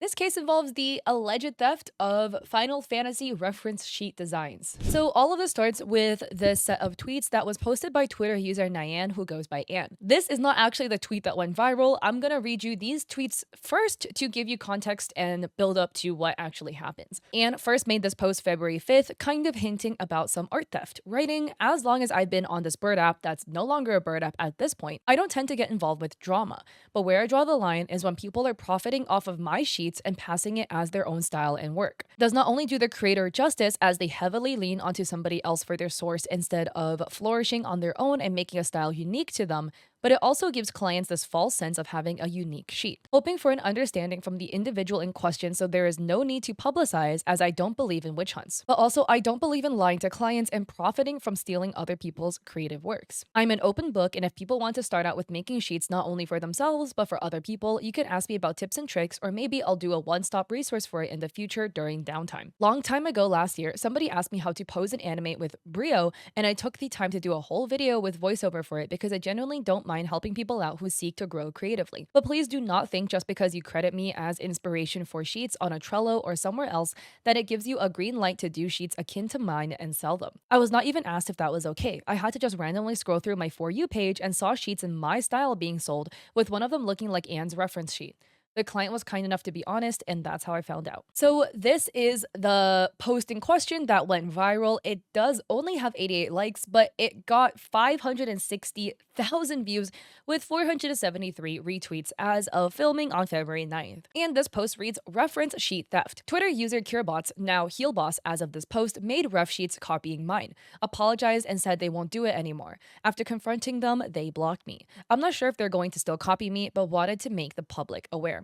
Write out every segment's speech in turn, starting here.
This case involves the alleged theft of Final Fantasy reference sheet designs. So all of this starts with this set of tweets that was posted by Twitter user Nyan, who goes by Anne. This is not actually the tweet that went viral. I'm gonna read you these tweets first to give you context and build up to what actually happens. Anne first made this post February 5th, kind of hinting about some art theft, writing, "As long as I've been on this bird app that's no longer a bird app at this point, I don't tend to get involved with drama. But where I draw the line is when people are profiting off of my sheets and passing it as their own style and work. Does not only do the creator justice as they heavily lean onto somebody else for their source instead of flourishing on their own and making a style unique to them, but it also gives clients this false sense of having a unique sheet. Hoping for an understanding from the individual in question so there is no need to publicize, as I don't believe in witch hunts. But also, I don't believe in lying to clients and profiting from stealing other people's creative works. I'm an open book, and if people want to start out with making sheets not only for themselves but for other people, you can ask me about tips and tricks, or maybe I'll do a one-stop resource for it in the future during downtime." Long time ago last year, somebody asked me how to pose and animate with Brio, and I took the time to do a whole video with voiceover for it because I genuinely don't mind helping people out who seek to grow creatively. But please do not think just because you credit me as inspiration for sheets on a Trello or somewhere else that it gives you a green light to do sheets akin to mine and sell them. I was not even asked if that was okay. I had to just randomly scroll through my For You page and saw sheets in my style being sold, with one of them looking like Anne's reference sheet. The client was kind enough to be honest, and that's how I found out. So, this is the post in question that went viral. It does only have 88 likes, but it got 560,000 views with 473 retweets as of filming on February 9th. And this post reads, "Reference sheet theft. Twitter user CureBots, now HealBoss as of this post, made ref sheets copying mine. Apologized and said they won't do it anymore. After confronting them, they blocked me. I'm not sure if they're going to still copy me, but wanted to make the public aware."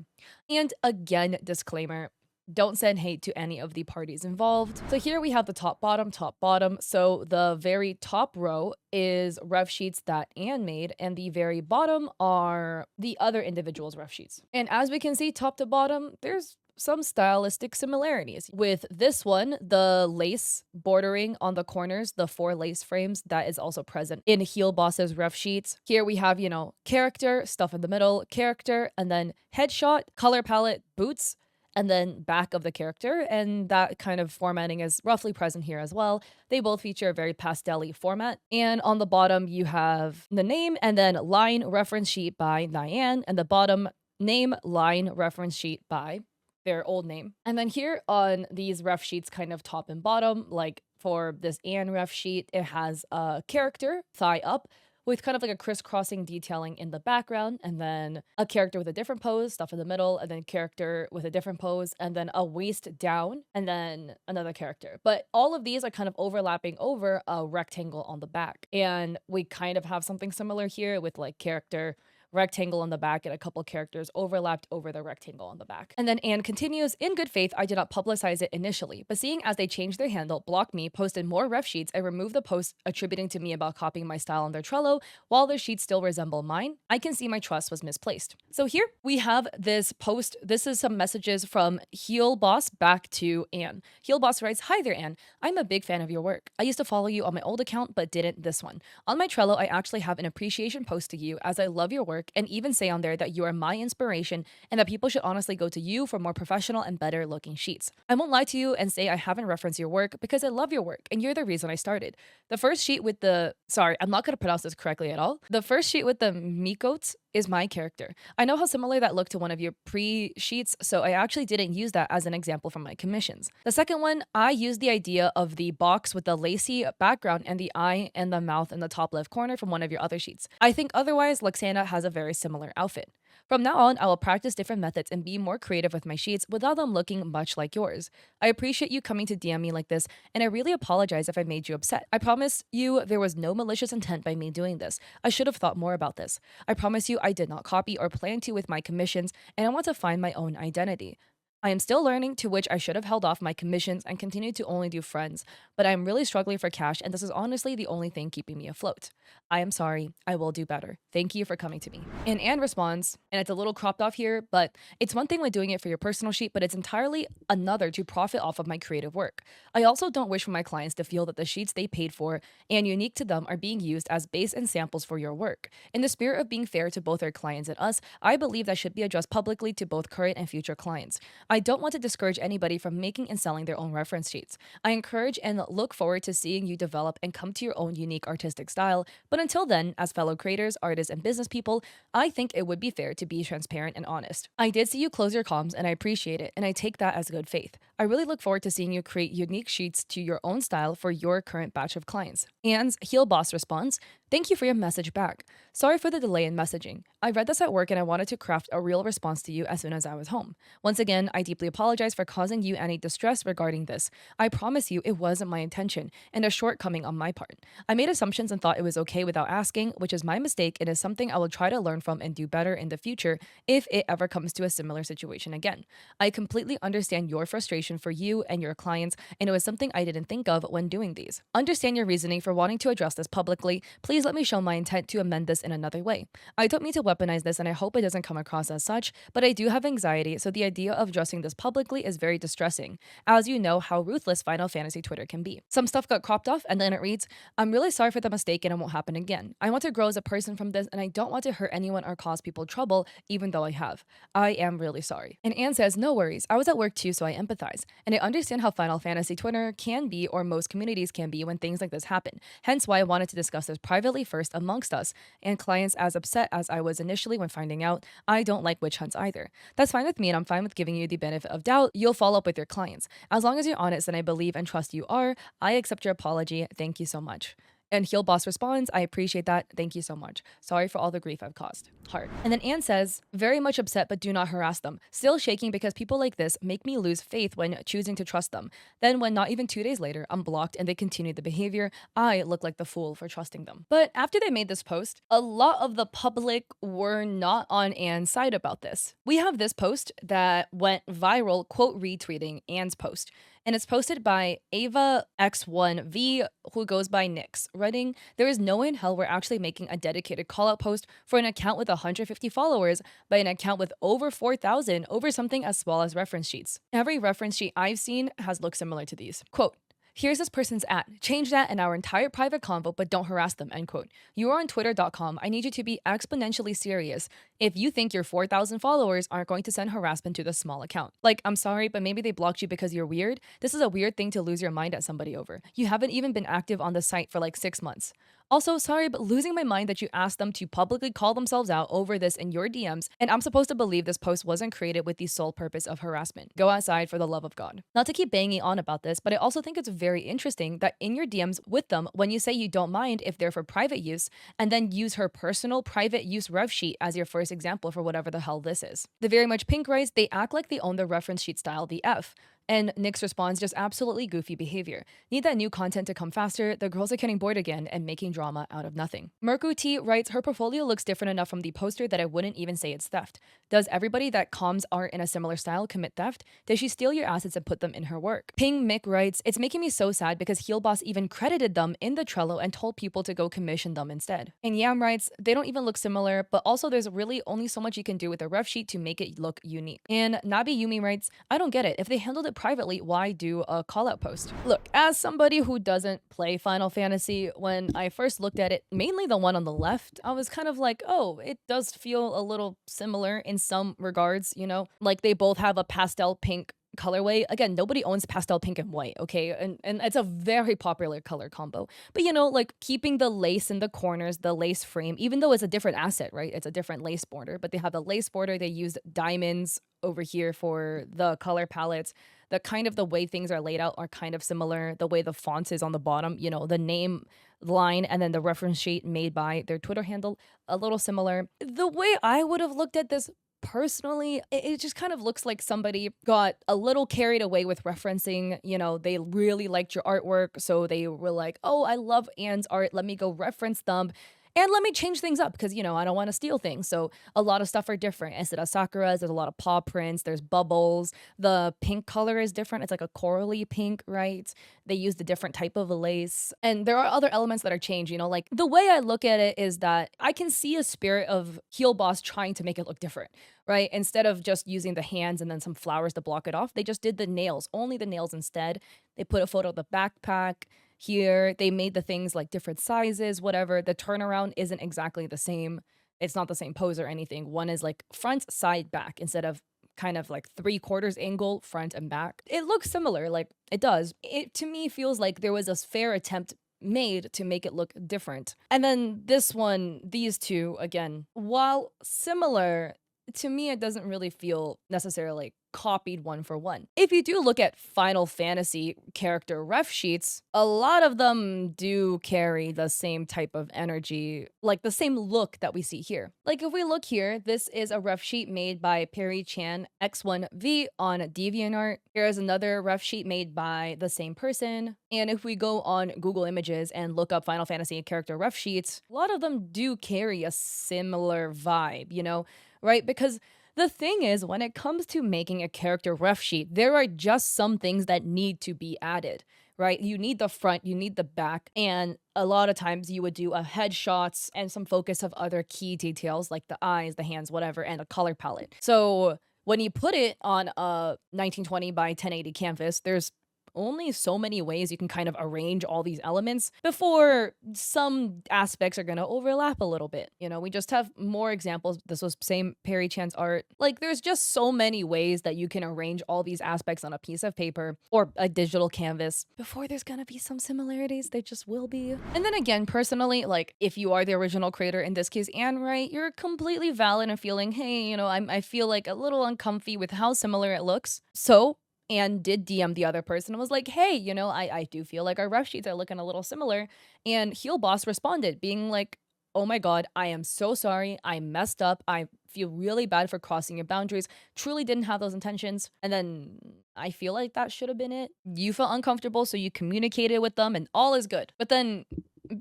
And again, disclaimer, don't send hate to any of the parties involved. So here we have the top bottom, top bottom. So the very top row is ref sheets that Anne made, and the very bottom are the other individuals' ref sheets. And as we can see, top to bottom, there's some stylistic similarities. With this one, the lace bordering on the corners, the four lace frames, that is also present in Heel Boss's ref sheets. Here we have, character, stuff in the middle, character, and then headshot, color palette, boots, and then back of the character, and that kind of formatting is roughly present here as well. They both feature a very pastel-y format. And on the bottom, you have the name and then line reference sheet by Nyan, and the bottom name line reference sheet by their old name. And then here on these ref sheets, kind of top and bottom, like for this Anne ref sheet, it has a character, thigh up, with kind of like a crisscrossing detailing in the background, and then a character with a different pose, stuff in the middle, and then character with a different pose, and then a waist down, and then another character. But all of these are kind of overlapping over a rectangle on the back. And we kind of have something similar here with like character, rectangle on the back, and a couple characters overlapped over the rectangle on the back. And then Anne continues, "In good faith, I did not publicize it initially, but seeing as they changed their handle, blocked me, posted more ref sheets, and removed the post attributing to me about copying my style on their Trello, while their sheets still resemble mine, I can see my trust was misplaced." So here we have this post. This is some messages from Heel Boss back to Anne. Heel Boss writes, "Hi there, Anne. I'm a big fan of your work. I used to follow you on my old account, but didn't this one. On my Trello, I actually have an appreciation post to you as I love your work and even say on there that you are my inspiration and that people should honestly go to you for more professional and better looking sheets. I won't lie to you and say I haven't referenced your work because I love your work and you're the reason I started. The first sheet with the, sorry, I'm not going to pronounce this correctly at all. The first sheet with the Mikotes is my character. I know how similar that looked to one of your pre-sheets, so I actually didn't use that as an example from my commissions. The second one, I used the idea of the box with the lacy background and the eye and the mouth in the top left corner from one of your other sheets. I think otherwise, Luxana has a very similar outfit. From now on, I will practice different methods and be more creative with my sheets without them looking much like yours. I appreciate you coming to DM me like this, and I really apologize if I made you upset. I promise you there was no malicious intent by me doing this. I should have thought more about this. I promise you I did not copy or plan to with my commissions, and I want to find my own identity. I am still learning, to which I should have held off my commissions and continued to only do friends, but I am really struggling for cash, and this is honestly the only thing keeping me afloat. I am sorry. I will do better. Thank you for coming to me. And Anne responds, and it's a little cropped off here, but it's one thing when doing it for your personal sheet, but it's entirely another to profit off of my creative work. I also don't wish for my clients to feel that the sheets they paid for and unique to them are being used as base and samples for your work. In the spirit of being fair to both our clients and us, I believe that should be addressed publicly to both current and future clients. I don't want to discourage anybody from making and selling their own reference sheets. I encourage and look forward to seeing you develop and come to your own unique artistic style, but until then, as fellow creators, artists, and business people, I think it would be fair to be transparent and honest. I did see you close your comms and I appreciate it, and I take that as good faith. I really look forward to seeing you create unique sheets to your own style for your current batch of clients. Anne's heel boss responds, "Thank you for your message back. Sorry for the delay in messaging. I read this at work and I wanted to craft a real response to you as soon as I was home. Once again, I deeply apologize for causing you any distress regarding this. I promise you it wasn't my intention and a shortcoming on my part. I made assumptions and thought it was okay without asking, which is my mistake and is something I will try to learn from and do better in the future if it ever comes to a similar situation again. I completely understand your frustration for you and your clients, and it was something I didn't think of when doing these. Understand your reasoning for wanting to address this publicly. Please let me show my intent to amend this in another way. I don't mean to weaponize this and I hope it doesn't come across as such, but I do have anxiety, so the idea of addressing this publicly is very distressing, as you know how ruthless Final Fantasy Twitter can be. Some stuff got cropped off and then it reads, I'm really sorry for the mistake and it won't happen again. I want to grow as a person from this and I don't want to hurt anyone or cause people trouble, even though I have. I am really sorry." And Anne says, "No worries. I was at work too, so I empathize. And I understand how Final Fantasy Twitter can be, or most communities can be, when things like this happen. Hence why I wanted to discuss this privately first amongst us and clients, as upset as I was initially when finding out. I don't like witch hunts either. That's fine with me and I'm fine with giving you the benefit of doubt. You'll follow up with your clients. As long as you're honest and I believe and trust you are, I accept your apology. Thank you so much." And Heel Boss responds, "I appreciate that. Thank you so much. Sorry for all the grief I've caused. Heart." And then Anne says, "Very much upset, but do not harass them. Still shaking because people like this make me lose faith when choosing to trust them. Then when not even 2 days later, I'm blocked and they continue the behavior, I look like the fool for trusting them." But after they made this post, a lot of the public were not on Anne's side about this. We have this post that went viral, quote retweeting Anne's post. And it's posted by Ava X1V, who goes by Nyx, writing, "There is no way in hell we're actually making a dedicated callout post for an account with 150 followers by an account with over 4,000 over something as small as reference sheets. Every reference sheet I've seen has looked similar to these. Quote, here's this person's at. Change that in our entire private convo, but don't harass them, end quote. You are on twitter.com. I need you to be exponentially serious if you think your 4,000 followers aren't going to send harassment to the small account. Like, I'm sorry, but maybe they blocked you because you're weird. This is a weird thing to lose your mind at somebody over. You haven't even been active on the site for like 6 months. Also, sorry, but losing my mind that you asked them to publicly call themselves out over this in your DMs, and I'm supposed to believe this post wasn't created with the sole purpose of harassment. Go outside for the love of God." Not to keep banging on about this, but I also think it's very interesting that in your DMs with them, when you say you don't mind if they're for private use, and then use her personal private use rev sheet as your first example for whatever the hell this is. The Very Much Pink writes, "They act like they own the reference sheet style, the F." And Nyx responds, "Just absolutely goofy behavior. Need that new content to come faster. The girls are getting bored again and making drama out of nothing." Merku T writes, "Her portfolio looks different enough from the poster that I wouldn't even say it's theft. Does everybody that comms art in a similar style commit theft? Does she steal your assets and put them in her work?" Ping Mick writes, "It's making me so sad because Heel Boss even credited them in the Trello and told people to go commission them instead." And Yam writes, "They don't even look similar, but also there's really only so much you can do with a ref sheet to make it look unique." And Nabi Yumi writes, "I don't get it. If they handled it privately, why do a call out post?" Look, as somebody who doesn't play Final Fantasy, when I first looked at it, mainly the one on the left, I was kind of like, oh, it does feel a little similar in some regards, you know? Like they both have a pastel pink colorway. Again, nobody owns pastel pink and white, okay? And it's a very popular color combo. But you know, like keeping the lace in the corners, the lace frame, even though it's a different asset, right? It's a different lace border, but they have the lace border. They used diamonds over here for the color palettes. The kind of the way things are laid out are kind of similar. The way the font is on the bottom, you know, the name line and then the reference sheet made by their Twitter handle, a little similar. The way I would have looked at this personally, it just kind of looks like somebody got a little carried away with referencing, you know, they really liked your artwork, so they were like, oh, I love Anne's art, let me go reference them. And let me change things up because, I don't want to steal things. So a lot of stuff are different. Instead of Sakura's, there's a lot of paw prints, there's bubbles. The pink color is different. It's like a corally pink, right? They used a different type of a lace. And there are other elements that are changed, like the way I look at it is that I can see a spirit of Heel Boss trying to make it look different, right? Instead of just using the hands and then some flowers to block it off, they just did the nails, only the nails instead. They put a photo of the backpack here. They made the things like different sizes, whatever. The turnaround isn't exactly the same. It's not the same pose or anything. One is like front, side, back instead of kind of like 3/4 angle, front and back. It looks similar, like it does. It to me feels like there was a fair attempt made to make it look different. And then this one, these two, again, while similar, to me, it doesn't really feel necessarily copied one for one. If you do look at Final Fantasy character ref sheets, a lot of them do carry the same type of energy, like the same look that we see here. Like if we look here, this is a ref sheet made by Perry Chan X1V on DeviantArt. Here's another ref sheet made by the same person. And if we go on Google Images and look up Final Fantasy character ref sheets, a lot of them do carry a similar vibe, right? Because the thing is, when it comes to making a character ref sheet, there are just some things that need to be added, right? You need the front, you need the back, and a lot of times you would do a headshots and some focus of other key details like the eyes, the hands, whatever, and a color palette. So when you put it on a 1920 by 1080 canvas, there's only so many ways you can kind of arrange all these elements before some aspects are going to overlap a little bit. We just have more examples. This was same Perry Chan's art. Like there's just so many ways that you can arrange all these aspects on a piece of paper or a digital canvas before there's going to be some similarities. There just will be. And then again, personally, like if you are the original creator, in this case, Anne, right, you're completely valid in feeling, hey, I feel like a little uncomfy with how similar it looks. So and did DM the other person and was like, hey, I do feel like our ref sheets are looking a little similar. And Heel Boss responded, being like, oh my God, I am so sorry. I messed up. I feel really bad for crossing your boundaries. Truly didn't have those intentions. And then I feel like that should have been it. You felt uncomfortable, so you communicated with them and all is good. But then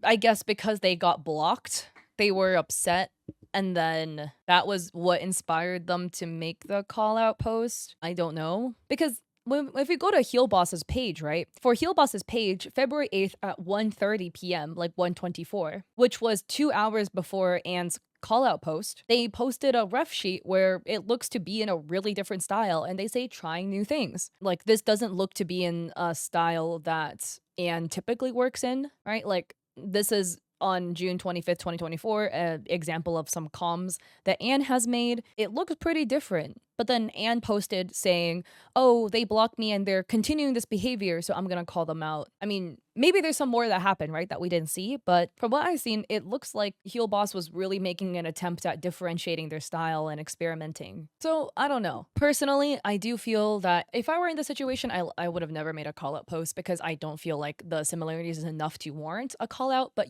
I guess because they got blocked, they were upset. And then that was what inspired them to make the call out post. I don't know. Because if we go to Heel Boss's page, right? For Heel Boss's page, February 8th at 1:30 p.m., like 1:24, which was 2 hours before Anne's call out post, they posted a ref sheet where it looks to be in a really different style and they say trying new things. Like this doesn't look to be in a style that Anne typically works in, right? Like this is on June 25th, 2024, an example of some comms that Anne has made. It looks pretty different. But then Anne posted saying, oh, they blocked me and they're continuing this behavior, so I'm gonna call them out. I mean, maybe there's some more that happened, right, that we didn't see, but from what I've seen, it looks like Heel Boss was really making an attempt at differentiating their style and experimenting. So, I don't know. Personally, I do feel that if I were in this situation, I would have never made a call-out post because I don't feel like the similarities is enough to warrant a call-out, but,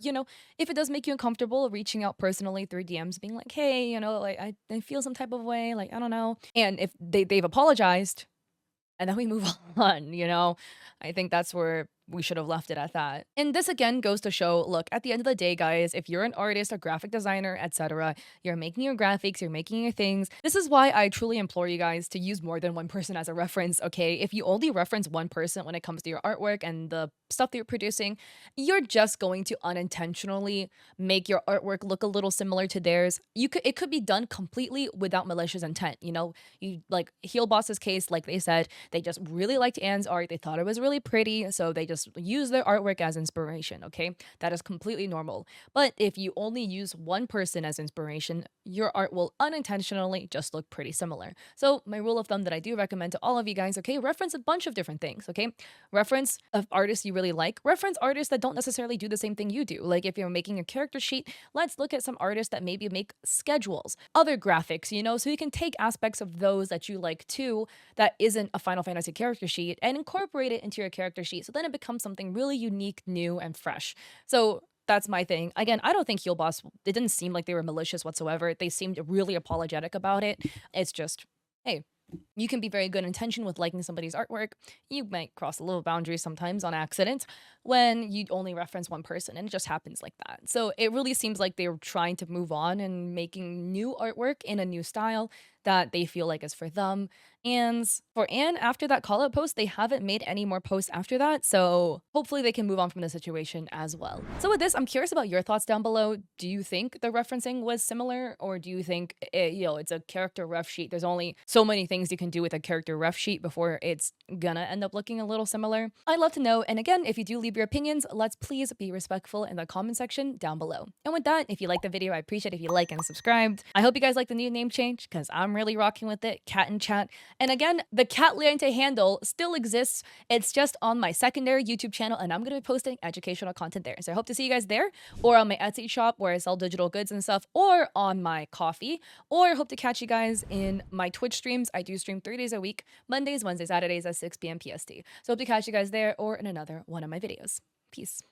if it does make you uncomfortable, reaching out personally through DMs, being like, hey, like, I feel some type of way, like, I don't know. And if they've apologized, and then we move on, I think that's where we should have left it at that. And this again goes to show, look, at the end of the day, guys, if you're an artist, a graphic designer, etc., you're making your graphics, you're making your things. This is why I truly implore you guys to use more than one person as a reference, okay? If you only reference one person when it comes to your artwork and the stuff that you're producing, you're just going to unintentionally make your artwork look a little similar to theirs. It could be done completely without malicious intent, You like Heel Boss's case, like they said, they just really liked Anne's art. They thought it was really pretty, so they just use their artwork as inspiration, okay? That is completely normal. But if you only use one person as inspiration, your art will unintentionally just look pretty similar. So my rule of thumb that I do recommend to all of you guys, okay, reference a bunch of different things, okay? Reference of artists you really like. Reference artists that don't necessarily do the same thing you do. Like if you're making a character sheet, let's look at some artists that maybe make schedules, other graphics, so you can take aspects of those that you like too, that isn't a Final Fantasy character sheet, and incorporate it into your character sheet. So then it becomes something really unique, new, and fresh. So that's my thing. Again, I don't think Heel Boss, it didn't seem like they were malicious whatsoever. They seemed really apologetic about it. It's just, hey, You can be very good intention with liking somebody's artwork. You might cross a little boundary sometimes on accident when you only reference one person, and it just happens like that. So it really seems like they're trying to move on and making new artwork in a new style that they feel like is for them. And for Anne, after that call out post, they haven't made any more posts after that. So hopefully they can move on from the situation as well. So with this, I'm curious about your thoughts down below. Do you think the referencing was similar, or do you think it's a character ref sheet? There's only so many things you can do with a character ref sheet before it's gonna end up looking a little similar. I'd love to know. And again, if you do leave your opinions, let's please be respectful in the comment section down below. And with that, if you like the video, I appreciate if you like and subscribed. I hope you guys like the new name change because I'm really rocking with it. Cat in chat. And again, the Cat Leante handle still exists. It's just on my secondary YouTube channel, and I'm going to be posting educational content there. So I hope to see you guys there, or on my Etsy shop where I sell digital goods and stuff, or on my coffee, or I hope to catch you guys in my Twitch streams. I do stream 3 days a week, Mondays, Wednesdays, Saturdays at 6 p.m. PST. So hope to catch you guys there or in another one of my videos. Peace.